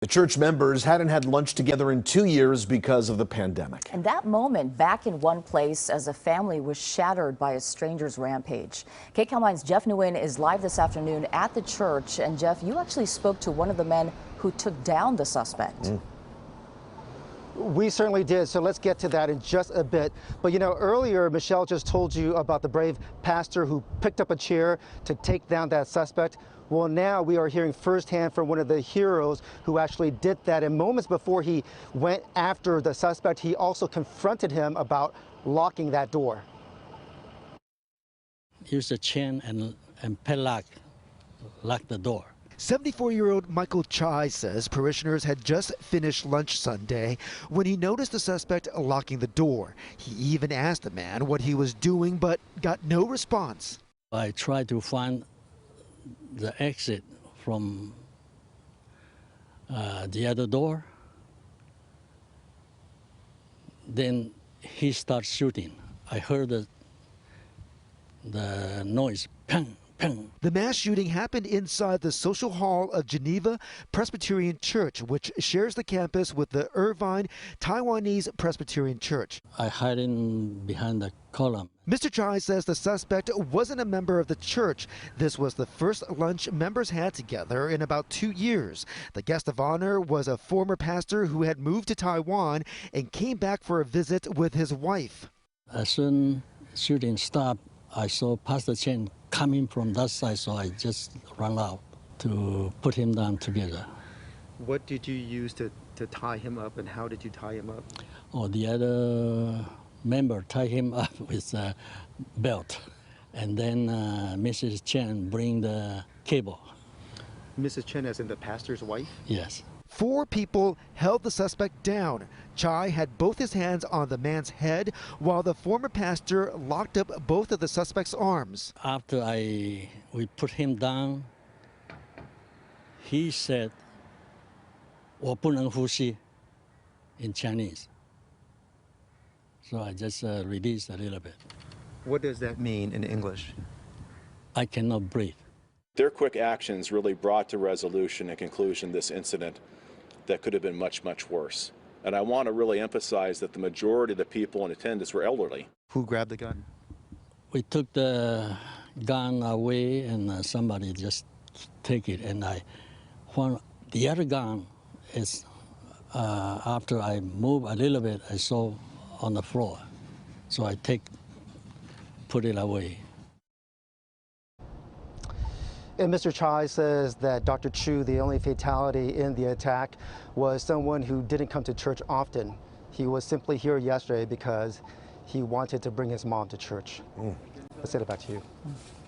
The church members hadn't had lunch together in 2 years because of the pandemic. And that moment back in one place as a family was shattered by a stranger's rampage. KCAL 9's Jeff Nguyen is live this afternoon at the church. And Jeff, you actually spoke to one of the men who took down the suspect. We certainly did, so let's get to that in just a bit. But you know, earlier Michelle just told you about the brave pastor who picked up a chair to take down that suspect. Well, now we are hearing firsthand from one of the heroes who actually did that. And moments before he went after the suspect, he also confronted him about locking that door. Use a chain and padlock, lock the door. 74-year-old Michael Chai says parishioners had just finished lunch Sunday when he noticed the suspect locking the door. He even asked the man what he was doing, but got no response. I tried to find the exit from the other door. Then he starts shooting. I heard the noise, pang, pang. The mass shooting happened inside the social hall of Geneva Presbyterian Church, which shares the campus with the Irvine Taiwanese Presbyterian Church. I hid in behind the column. Mr. Chai says the suspect wasn't a member of the church. This was the first lunch members had together in about 2 years. The guest of honor was a former pastor who had moved to Taiwan and came back for a visit with his wife. As soon as shooting stopped, I saw Pastor Chen coming from that side, so I just ran out to put him down together. What did you use to tie him up, and how did you tie him up? Oh, the other member tied him up with a belt, and then Mrs. Chen bring the cable. Mrs. Chen, as in the pastor's wife? Yes. 4 people held the suspect down. Chai had both his hands on the man's head, while the former pastor locked up both of the suspect's arms. After we put him down, he said, 我不能呼吸 in Chinese. So I just released a little bit. What does that mean in English? I cannot breathe. Their quick actions really brought to resolution and conclusion this incident that could have been much, much worse. And I want to really emphasize that the majority of the people in attendance were elderly. Who grabbed the gun? We took the gun away, and somebody just take it. And the other gun is, after I moved a little bit, I saw on the floor. So I put it away. And Mr. Chai says that Dr. Chu, the only fatality in the attack, was someone who didn't come to church often. He was simply here yesterday because he wanted to bring his mom to church. Let's send it back to you.